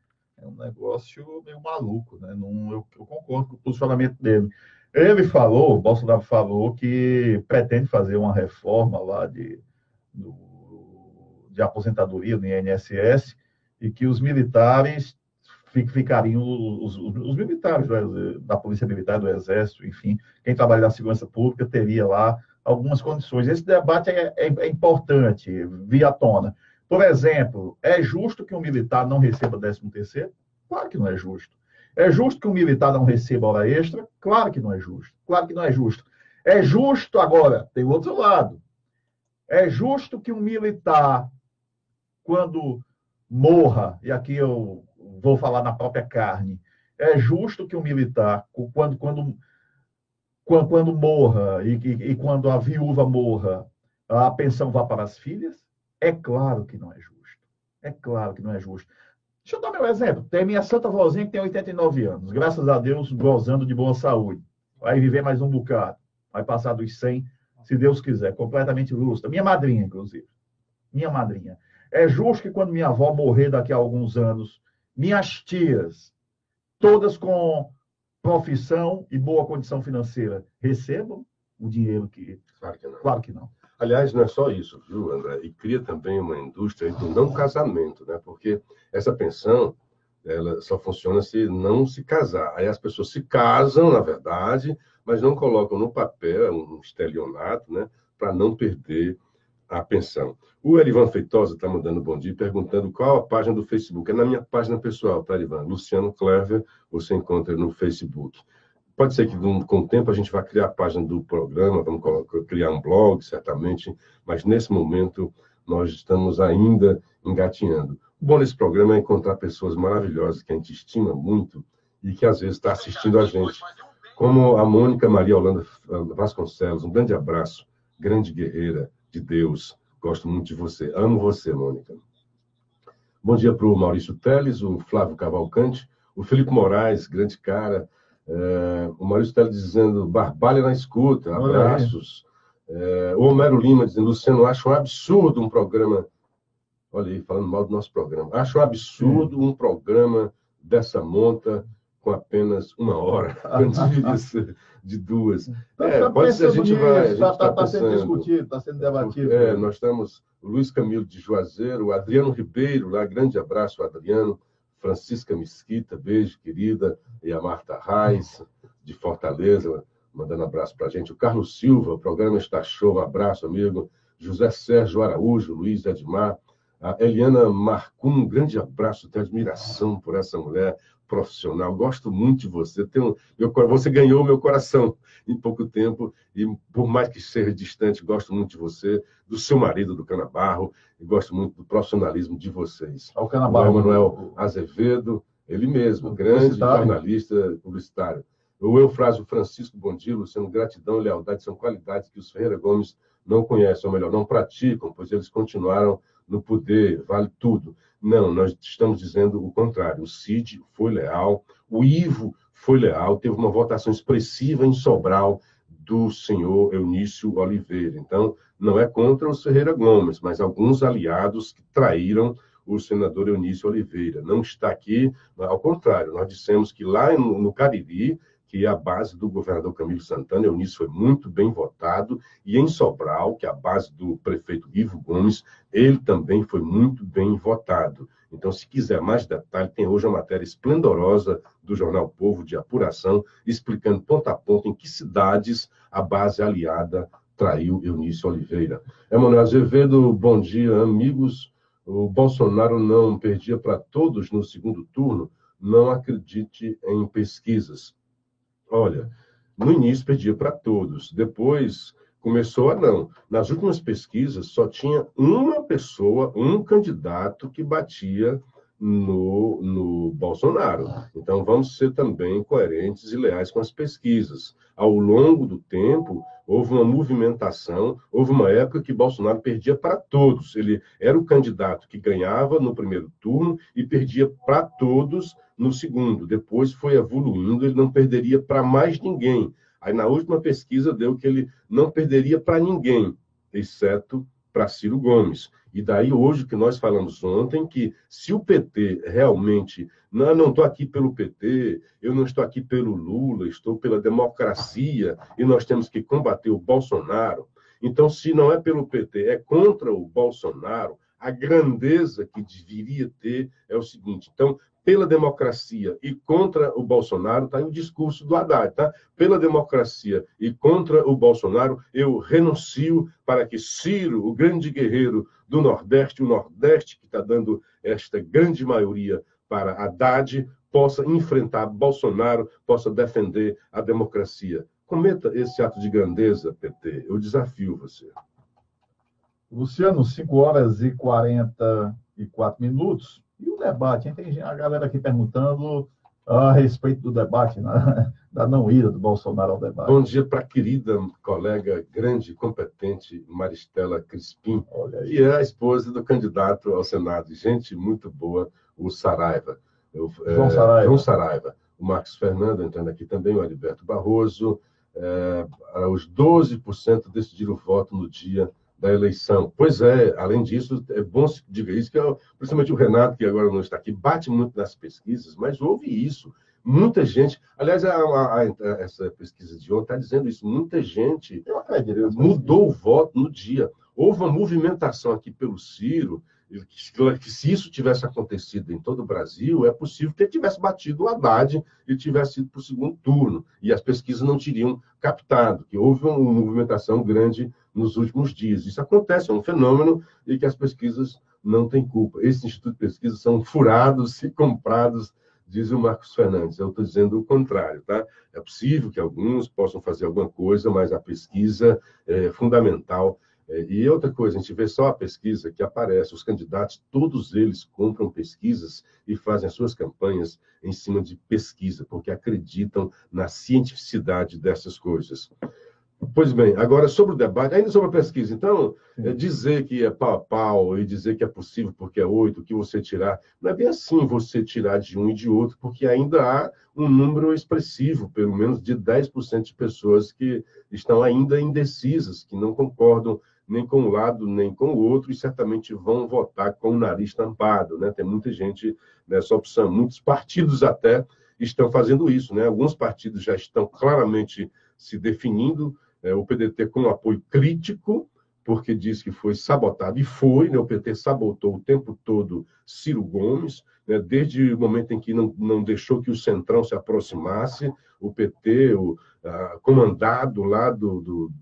Speaker 1: É um negócio meio maluco, né? Eu concordo com o posicionamento dele. O Bolsonaro falou que pretende fazer uma reforma lá de aposentadoria no INSS e que os militares ficariam, os militares da Polícia Militar, do Exército, enfim, quem trabalha na segurança pública teria lá algumas condições. Esse debate é importante, vir à tona. Por exemplo, é justo que um militar não receba 13º? Claro que não é justo. É justo que um militar não receba hora extra? Claro que não é justo. Claro que não é justo. É justo, agora, tem o outro lado. É justo que um militar, quando morra, e aqui eu vou falar na própria carne, é justo que um militar, quando morra e quando a viúva morra, a pensão vá para as filhas? É claro que não é justo. É claro que não é justo. Deixa eu dar meu exemplo. Tem minha santa vozinha que tem 89 anos. Graças a Deus, gozando de boa saúde. Vai viver mais um bocado. Vai passar dos 100, se Deus quiser. Completamente lúcida. Minha madrinha, inclusive. Minha madrinha. É justo que quando minha avó morrer daqui a alguns anos, minhas tias, todas com profissão e boa condição financeira, recebam o dinheiro que...
Speaker 2: Claro que não.
Speaker 1: Claro que não.
Speaker 2: Aliás, não é só isso, viu, André? E cria também uma indústria do não casamento, né? Porque essa pensão, ela só funciona se não se casar. Aí as pessoas se casam, na verdade, mas não colocam no papel um estelionato, né? Para não perder a pensão. O Erivan Feitosa está mandando bom dia, perguntando qual a página do Facebook. É na minha página pessoal, tá, Erivan? Luciano Clever, você encontra no Facebook. Pode ser que com o tempo a gente vá criar a página do programa, vamos criar um blog, certamente, mas nesse momento nós estamos ainda engatinhando. O bom desse programa é encontrar pessoas maravilhosas que a gente estima muito e que às vezes está assistindo a gente, como a Mônica Maria Holanda Vasconcelos. Um grande abraço, grande guerreira de Deus. Gosto muito de você. Amo você, Mônica. Bom dia para o Maurício Teles, o Flávio Cavalcante, o Felipe Moraes, grande cara. O Maurício está dizendo, Barbalha na escuta, abraços. O Homero Lima dizendo, Luciano, acho um absurdo um programa... Olha aí, falando mal do nosso programa. Acho um absurdo um programa dessa monta com apenas 1 hora, quando deveria ser de 2. Pode ser, a gente
Speaker 1: está sendo discutido, está sendo debatido.
Speaker 2: Nós temos o Luiz Camilo de Juazeiro, o Adriano Ribeiro, lá, grande abraço, Adriano, Francisca Mesquita, beijo, querida, e a Marta Reis, de Fortaleza, mandando abraço para a gente. O Carlos Silva, o programa está show, um abraço, amigo. José Sérgio Araújo, Luiz Edmar, a Eliana Marcum, um grande abraço, tenho admiração por essa mulher profissional, gosto muito de você. Você ganhou meu coração em pouco tempo, e por mais que seja distante, gosto muito de você, do seu marido, do Canabarro, e gosto muito do profissionalismo de vocês.
Speaker 1: O Canabarro,
Speaker 2: Emanuel Azevedo, ele mesmo, grande jornalista publicitário. O Eufrásio Francisco, bom dia, Luciano, gratidão e lealdade são qualidades que os Ferreira Gomes não conhecem, ou melhor, não praticam, pois eles continuaram no poder, vale tudo. Não, nós estamos dizendo o contrário. O Cid foi leal, o Ivo foi leal, teve uma votação expressiva em Sobral do senhor Eunício Oliveira. Então, não é contra os Ferreira Gomes, mas alguns aliados que traíram o senador Eunício Oliveira. Não está aqui, ao contrário, nós dissemos que lá no Cariri, que é a base do governador Camilo Santana, Eunício foi muito bem votado, e em Sobral, que é a base do prefeito Ivo Gomes, ele também foi muito bem votado. Então, se quiser mais detalhe, tem hoje uma matéria esplendorosa do Jornal Povo, de apuração, explicando ponto a ponto em que cidades a base aliada traiu Eunício Oliveira. Emanuel Azevedo, bom dia, amigos. O Bolsonaro não perdia para todos no segundo turno, não acredite em pesquisas. Olha, no início perdia para todos, depois começou a não. Nas últimas pesquisas, só tinha uma pessoa, um candidato que batia no Bolsonaro. Então, vamos ser também coerentes e leais com as pesquisas. Ao longo do tempo, houve uma movimentação, houve uma época que Bolsonaro perdia para todos. Ele era o candidato que ganhava no primeiro turno e perdia para todos no segundo. Depois foi evoluindo, ele não perderia para mais ninguém. Aí, na última pesquisa, deu que ele não perderia para ninguém, exceto para Ciro Gomes. E daí, hoje, que nós falamos ontem, que se o PT realmente... Não estou aqui pelo PT, eu não estou aqui pelo Lula, estou pela democracia, e nós temos que combater o Bolsonaro. Então, se não é pelo PT, é contra o Bolsonaro, a grandeza que deveria ter é o seguinte. Então, pela democracia e contra o Bolsonaro, está aí o discurso do Haddad, tá? Pela democracia e contra o Bolsonaro, eu renuncio para que Ciro, o grande guerreiro do Nordeste, o Nordeste que está dando esta grande maioria para Haddad, possa enfrentar Bolsonaro, possa defender a democracia. Cometa esse ato de grandeza, PT. Eu desafio você.
Speaker 1: Luciano, 5 horas e 44 minutos. E o debate, hein? Tem a galera aqui perguntando a respeito do debate, né? Da não ida do Bolsonaro ao debate.
Speaker 2: Bom dia para a querida colega, grande e competente Maristela Crispim, que é a esposa do candidato ao Senado. Gente muito boa, o Saraiva. João Saraiva. O Marcos Fernando entrando aqui também, o Heriberto Barroso. Os 12% decidiram o voto no dia da eleição. Pois é, além disso, é bom se diga isso, que principalmente o Renato, que agora não está aqui, bate muito nas pesquisas, mas houve isso. Muita gente, aliás, essa pesquisa de ontem está dizendo isso, muita gente mudou o voto no dia. Houve uma movimentação aqui pelo Ciro, que se isso tivesse acontecido em todo o Brasil, é possível que ele tivesse batido o Haddad e tivesse ido para o segundo turno, e as pesquisas não teriam captado, que houve uma movimentação grande nos últimos dias. Isso acontece, é um fenômeno e que as pesquisas não têm culpa. Esses institutos de pesquisa são furados e comprados, diz o Marcos Fernandes. Eu estou dizendo o contrário, tá? É possível que alguns possam fazer alguma coisa, mas a pesquisa é fundamental. E outra coisa, a gente vê só a pesquisa que aparece, os candidatos, todos eles compram pesquisas e fazem as suas campanhas em cima de pesquisa, porque acreditam na cientificidade dessas coisas. Pois bem, agora sobre o debate, ainda sobre a pesquisa, então,
Speaker 1: Sim.
Speaker 2: dizer que é pau a pau e dizer que é possível porque é 8, que você tirar, não é bem assim você tirar de um e de outro, porque ainda há um número expressivo, pelo menos de 10% de pessoas que estão ainda indecisas, que não concordam nem com um lado nem com o outro e certamente vão votar com o nariz tampado, né? Tem muita gente nessa opção, muitos partidos até estão fazendo isso, né? Alguns partidos já estão claramente se definindo, o PDT com apoio crítico, porque diz que foi sabotado, e foi, né? O PT sabotou o tempo todo Ciro Gomes, né? Desde o momento em que não deixou que o Centrão se aproximasse, o PT, comandado lá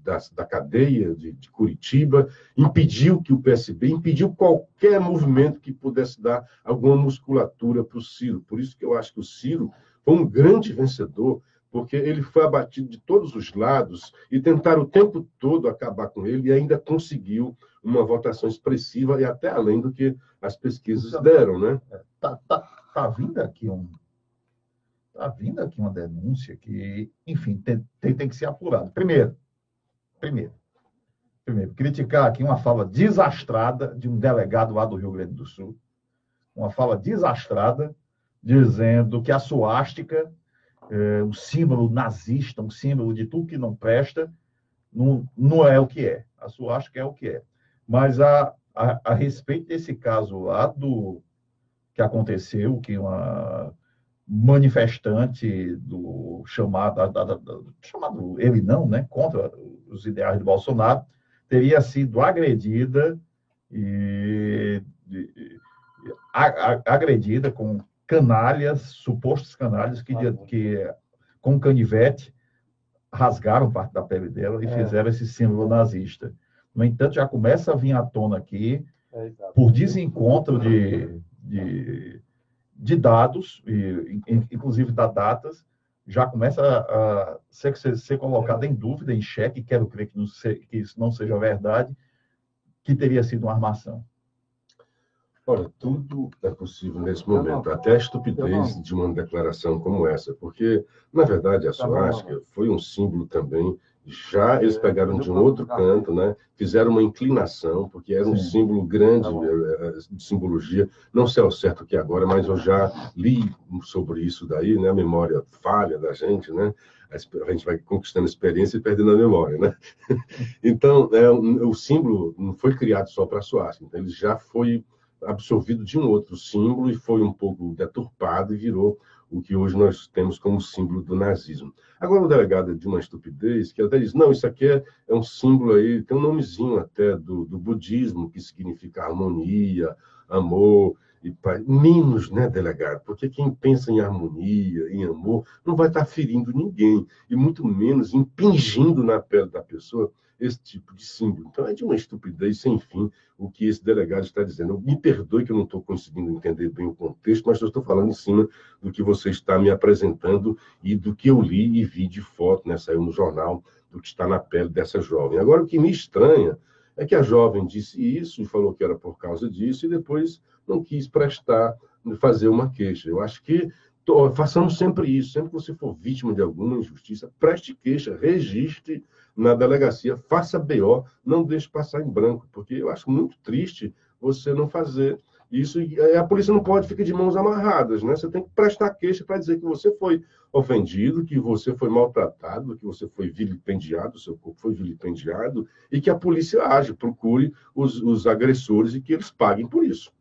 Speaker 2: da cadeia de Curitiba, impediu que o PSB, impediu qualquer movimento que pudesse dar alguma musculatura para o Ciro. Por isso que eu acho que o Ciro foi um grande vencedor, porque ele foi abatido de todos os lados e tentaram o tempo todo acabar com ele e ainda conseguiu uma votação expressiva e até além do que as pesquisas deram, né?
Speaker 1: Tá vindo aqui uma denúncia que, enfim, tem que ser apurado. Primeiro, criticar aqui uma fala desastrada de um delegado lá do Rio Grande do Sul, uma fala desastrada, dizendo que a suástica, um símbolo nazista, um símbolo de tudo que não presta, não é o que é. A suástica é o que é. Mas a respeito desse caso lá que aconteceu, que uma manifestante do chamado ele não, né, contra os ideais de Bolsonaro, teria sido agredida agredida com canalhas, supostos canalhas que com canivete rasgaram parte da pele dela e fizeram esse símbolo nazista. No entanto, já começa a vir à tona aqui, por desencontro de dados, inclusive da datas, já começa a ser colocada em dúvida, em xeque, quero crer que isso não seja verdade, que teria sido uma armação.
Speaker 2: Olha, tudo é possível nesse momento, até a estupidez de uma declaração como essa, porque, na verdade, a suástica foi um símbolo também, já eles pegaram de um outro canto, né? Fizeram uma inclinação, porque era um símbolo grande de simbologia, não sei ao certo que agora, mas eu já li sobre isso daí, né? A memória falha da gente, né? A gente vai conquistando experiência e perdendo a memória, né? Então, o símbolo não foi criado só para a suástica, então ele já foi absorvido de um outro símbolo e foi um pouco deturpado e virou o que hoje nós temos como símbolo do nazismo. Agora, o delegado é de uma estupidez, que até diz, não, isso aqui é um símbolo aí, tem um nomezinho até do budismo, que significa harmonia, amor e paz. Menos, né, delegado? Porque quem pensa em harmonia, em amor, não vai estar ferindo ninguém, e muito menos impingindo na pele da pessoa esse tipo de símbolo. Então, é de uma estupidez sem fim o que esse delegado está dizendo. Me perdoe que eu não estou conseguindo entender bem o contexto, mas eu estou falando em cima do que você está me apresentando e do que eu li e vi de foto, né, saiu no jornal, do que está na pele dessa jovem. Agora, o que me estranha é que a jovem disse isso e falou que era por causa disso e depois não quis fazer uma queixa. Eu acho que façamos sempre isso. Sempre que você for vítima de alguma injustiça, preste queixa, registre na delegacia, faça BO, não deixe passar em branco, porque eu acho muito triste você não fazer isso. E a polícia não pode ficar de mãos amarradas, né? Você tem que prestar queixa para dizer que você foi ofendido, que você foi maltratado, que você foi vilipendiado, seu corpo foi vilipendiado, e que a polícia age, procure os agressores e que eles paguem por isso.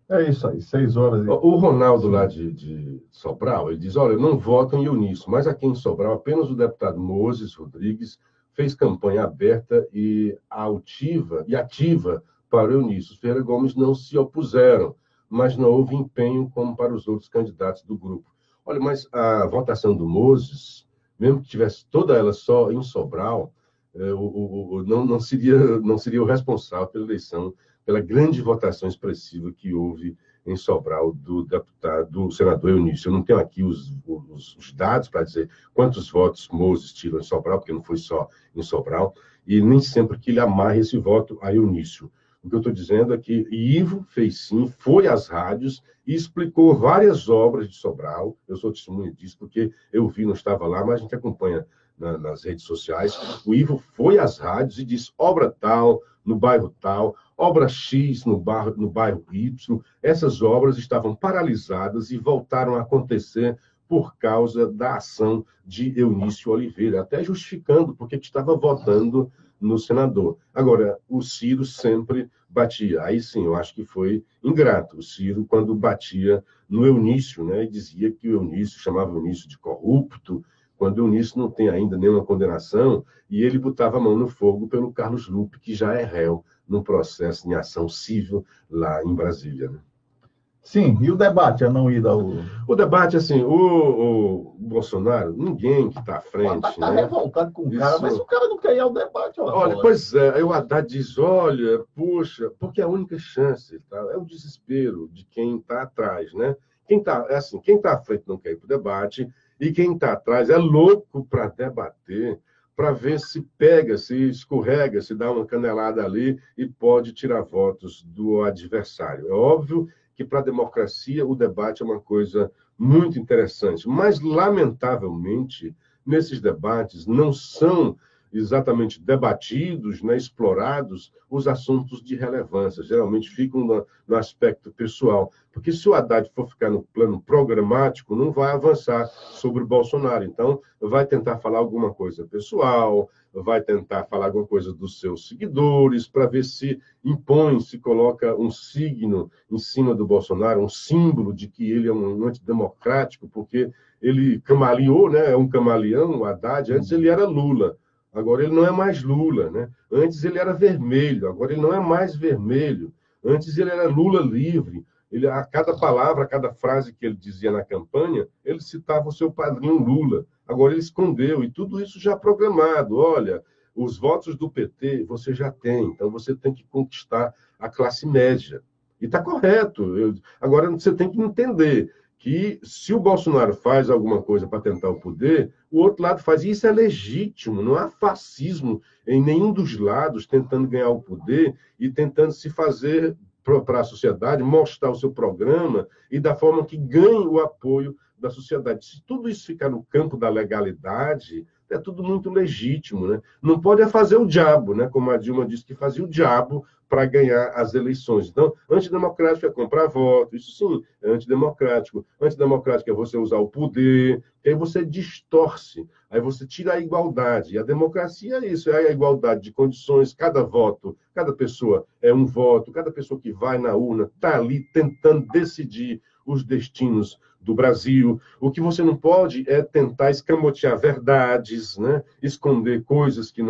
Speaker 1: É isso aí, 6 horas.
Speaker 2: O Ronaldo, lá de Sobral, ele diz, olha, não votam em Eunício, mas aqui em Sobral, apenas o deputado Moses Rodrigues fez campanha aberta e ativa para o Eunício. Os Ferreira Gomes não se opuseram, mas não houve empenho como para os outros candidatos do grupo. Olha, mas a votação do Moses, mesmo que tivesse toda ela só em Sobral, não seria o responsável pela eleição, pela grande votação expressiva que houve em Sobral do senador Eunício. Eu não tenho aqui os dados para dizer quantos votos Moses tirou em Sobral, porque não foi só em Sobral, e nem sempre que ele amarre esse voto a Eunício. O que eu estou dizendo é que Ivo fez sim, foi às rádios e explicou várias obras de Sobral. Eu sou testemunha disso, porque eu vi, não estava lá, mas a gente acompanha nas redes sociais, o Ivo foi às rádios e disse obra tal, no bairro tal, obra X no bairro Y. Essas obras estavam paralisadas e voltaram a acontecer por causa da ação de Eunício Oliveira, até justificando porque estava votando no senador. Agora, o Ciro sempre batia. Aí sim, eu acho que foi ingrato. O Ciro, quando batia no Eunício, né, e dizia que o Eunício, chamava o Eunício de corrupto, quando o Eunício não tem ainda nenhuma condenação, e ele botava a mão no fogo pelo Carlos Lupe, que já é réu num processo em ação civil lá em Brasília. Né?
Speaker 1: Sim, e o debate, a não ida ao...
Speaker 2: O debate, assim, o Bolsonaro, ninguém que está à frente...
Speaker 1: Está
Speaker 2: né?
Speaker 1: revoltado com o
Speaker 2: Isso...
Speaker 1: cara, mas o cara não quer ir ao debate.
Speaker 2: Olha, pois é, aí o Haddad diz, olha, puxa, porque é a única chance, tá? É o desespero de quem está atrás, né? Quem tá à frente não quer ir para o debate, e quem está atrás é louco para debater, para ver se pega, se escorrega, se dá uma canelada ali e pode tirar votos do adversário. É óbvio que para a democracia o debate é uma coisa muito interessante, mas, lamentavelmente, nesses debates não são exatamente debatidos, né, explorados os assuntos de relevância. Geralmente ficam no aspecto pessoal. Porque se o Haddad for ficar no plano programático, não vai avançar sobre o Bolsonaro. Então, vai tentar falar alguma coisa pessoal, vai tentar falar alguma coisa dos seus seguidores, para ver se impõe, se coloca um signo em cima do Bolsonaro, um símbolo de que ele é um antidemocrático, porque ele camaleou, né, é um camaleão, o Haddad. Antes ele era Lula. Agora ele não é mais Lula, né? Antes ele era vermelho, agora ele não é mais vermelho. Antes ele era Lula livre. Ele, a cada palavra, a cada frase que ele dizia na campanha, ele citava o seu padrinho Lula. Agora ele escondeu, e tudo isso já programado. Olha, os votos do PT você já tem, então você tem que conquistar a classe média. E está correto. Agora você tem que entender que se o Bolsonaro faz alguma coisa para tentar o poder, o outro lado faz. E isso é legítimo, não há fascismo em nenhum dos lados tentando ganhar o poder e tentando se fazer para a sociedade, mostrar o seu programa e da forma que ganhe o apoio da sociedade. Se tudo isso ficar no campo da legalidade, é tudo muito legítimo, né? Não pode é fazer o diabo, né? Como a Dilma disse que fazia o diabo para ganhar as eleições. Então, antidemocrático é comprar voto, isso sim, é antidemocrático. Antidemocrático é você usar o poder, que aí você distorce, aí você tira a igualdade. E a democracia é isso, é a igualdade de condições, cada voto, cada pessoa é um voto, cada pessoa que vai na urna está ali tentando decidir os destinos do Brasil. O que você não pode é tentar escamotear verdades, né? Esconder coisas que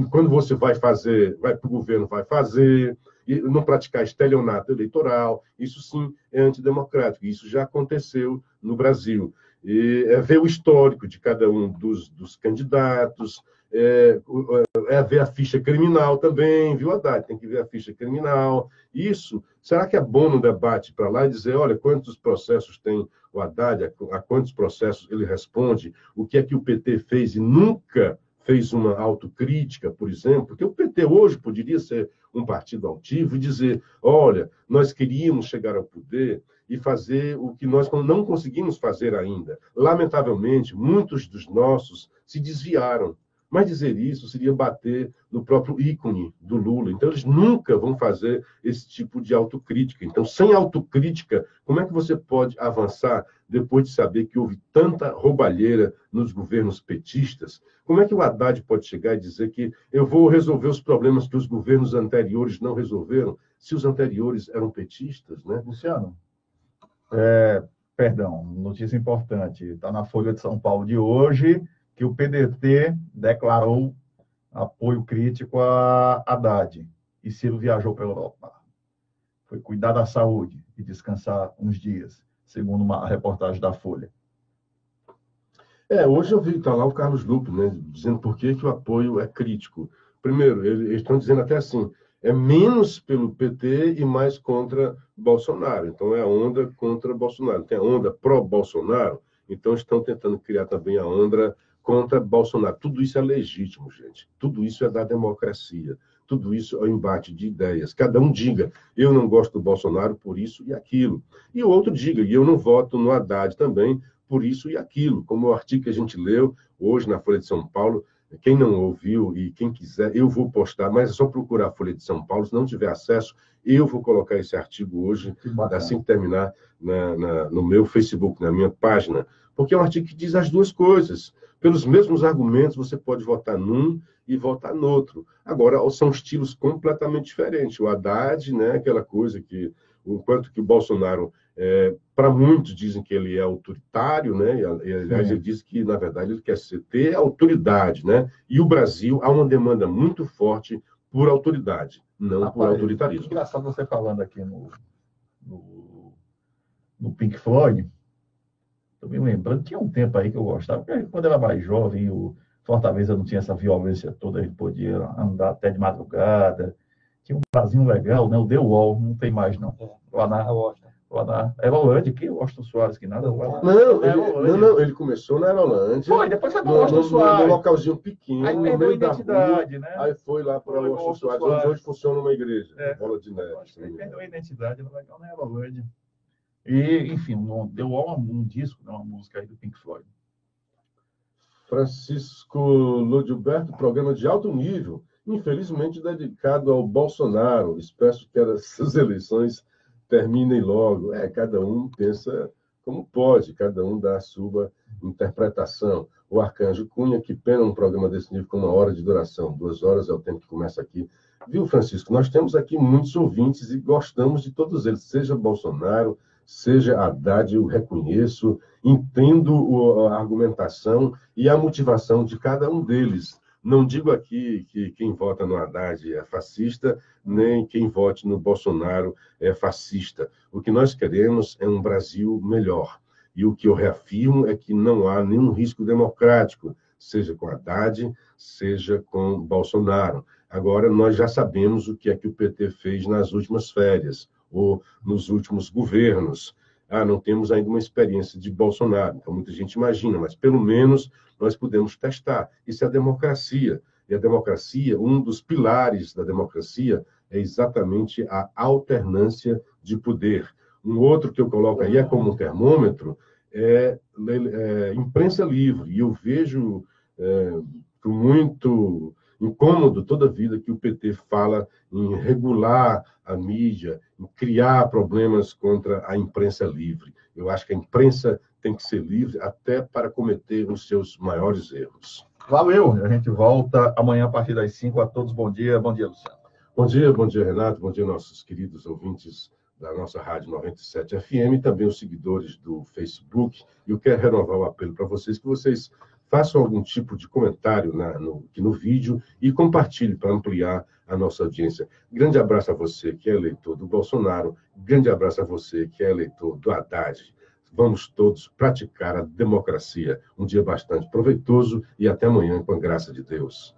Speaker 2: quando você vai fazer, vai para o governo, vai fazer, e não praticar estelionato eleitoral. Isso sim é antidemocrático. Isso já aconteceu no Brasil. E ver o histórico de cada um dos candidatos, ver a ficha criminal também, viu, Haddad? Tem que ver a ficha criminal. Isso, será que é bom no debate para lá e dizer, olha, quantos processos tem o Haddad, a quantos processos ele responde, o que é que o PT fez e nunca fez uma autocrítica, por exemplo? Porque o PT hoje poderia ser um partido altivo e dizer, olha, nós queríamos chegar ao poder e fazer o que nós não conseguimos fazer ainda. Lamentavelmente, muitos dos nossos se desviaram. Mas dizer isso seria bater no próprio ícone do Lula. Então, eles nunca vão fazer esse tipo de autocrítica. Então, sem autocrítica, como é que você pode avançar depois de saber que houve tanta roubalheira nos governos petistas? Como é que o Haddad pode chegar e dizer que eu vou resolver os problemas que os governos anteriores não resolveram, se os anteriores eram petistas, né?
Speaker 1: Luciano, perdão, notícia importante. Está na Folha de São Paulo de hoje que o PDT declarou apoio crítico a Haddad e Ciro viajou para a Europa. Foi cuidar da saúde e descansar uns dias, segundo uma reportagem da Folha.
Speaker 2: Hoje eu vi, está lá o Carlos Lupe, né, dizendo por que o apoio é crítico. Primeiro, eles estão dizendo até assim, é menos pelo PT e mais contra Bolsonaro. Então, é a onda contra Bolsonaro. Tem a onda pró-Bolsonaro, então estão tentando criar também a onda contra Bolsonaro. Tudo isso é legítimo, gente. Tudo isso é da democracia. Tudo isso é um embate de ideias. Cada um diga, eu não gosto do Bolsonaro por isso e aquilo. E o outro diga, e eu não voto no Haddad também por isso e aquilo, como o artigo que a gente leu hoje na Folha de São Paulo. Quem não ouviu e quem quiser, eu vou postar, mas é só procurar a Folha de São Paulo. Se não tiver acesso, eu vou colocar esse artigo hoje, assim que terminar, no meu Facebook, na minha página, porque é um artigo que diz as duas coisas. Pelos mesmos argumentos, você pode votar num e votar no outro. Agora, são estilos completamente diferentes. O Haddad, né, aquela coisa que, enquanto que o Bolsonaro, para muitos dizem que ele é autoritário, né, e aliás, ele diz que, na verdade, ele quer ter autoridade, né, e o Brasil há uma demanda muito forte por autoridade, não por autoritarismo.
Speaker 1: Engraçado você falando aqui no Pink Floyd. Estou me lembrando, tinha um tempo aí que eu gostava, porque quando eu era mais jovem, o Fortaleza não tinha essa violência toda, a gente podia andar até de madrugada. Tinha um barzinho legal, né? O The Wall, não tem mais, não. Lá na Aerolândia, que o Washington Soares, que nada.
Speaker 2: Não, ele começou na Aerolândia.
Speaker 1: Foi, depois foi para o Washington Soares.
Speaker 2: Num localzinho pequeno,
Speaker 1: aí
Speaker 2: no meio da rua,
Speaker 1: né?
Speaker 2: Aí foi lá para o Washington Soares, onde hoje funciona uma igreja, Bola de Neve.
Speaker 1: Aí perdeu a identidade, era legal na Aerolândia. E, enfim, deu um disco, né, uma música aí do Pink Floyd.
Speaker 2: Francisco Ludilberto, programa de alto nível, infelizmente dedicado ao Bolsonaro. Espero que essas eleições terminem logo. Cada um pensa como pode, cada um dá a sua interpretação. O Arcanjo Cunha, que pena um programa desse nível com 1 hora de duração. 2 horas é o tempo que começa aqui. Viu, Francisco? Nós temos aqui muitos ouvintes e gostamos de todos eles, seja Bolsonaro, seja Haddad, eu reconheço, entendo a argumentação e a motivação de cada um deles. Não digo aqui que quem vota no Haddad é fascista, nem quem vote no Bolsonaro é fascista. O que nós queremos é um Brasil melhor. E o que eu reafirmo é que não há nenhum risco democrático, seja com Haddad, seja com Bolsonaro. Agora, nós já sabemos o que é que o PT fez nas últimas férias, ou nos últimos governos. Não temos ainda uma experiência de Bolsonaro, então muita gente imagina, mas pelo menos nós podemos testar. Isso é a democracia. E a democracia, um dos pilares da democracia é exatamente a alternância de poder. Um outro que eu coloco aí como um termômetro é imprensa livre. E eu vejo com muito incômodo toda a vida que o PT fala em regular a mídia, em criar problemas contra a imprensa livre. Eu acho que a imprensa tem que ser livre até para cometer os seus maiores erros.
Speaker 1: Valeu! A gente volta amanhã a partir das 5. A todos, bom dia, Luciano.
Speaker 2: Bom dia, Renato. Bom dia, nossos queridos ouvintes da nossa Rádio 97 FM e também os seguidores do Facebook. E eu quero renovar o apelo para vocês, que vocês façam algum tipo de comentário aqui no vídeo e compartilhe para ampliar a nossa audiência. Grande abraço a você que é eleitor do Bolsonaro, grande abraço a você que é eleitor do Haddad. Vamos todos praticar a democracia. Um dia bastante proveitoso e até amanhã, com a graça de Deus.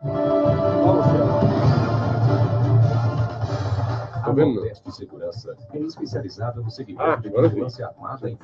Speaker 4: A Nordeste Segurança é especializada no segmento de vigilância armada em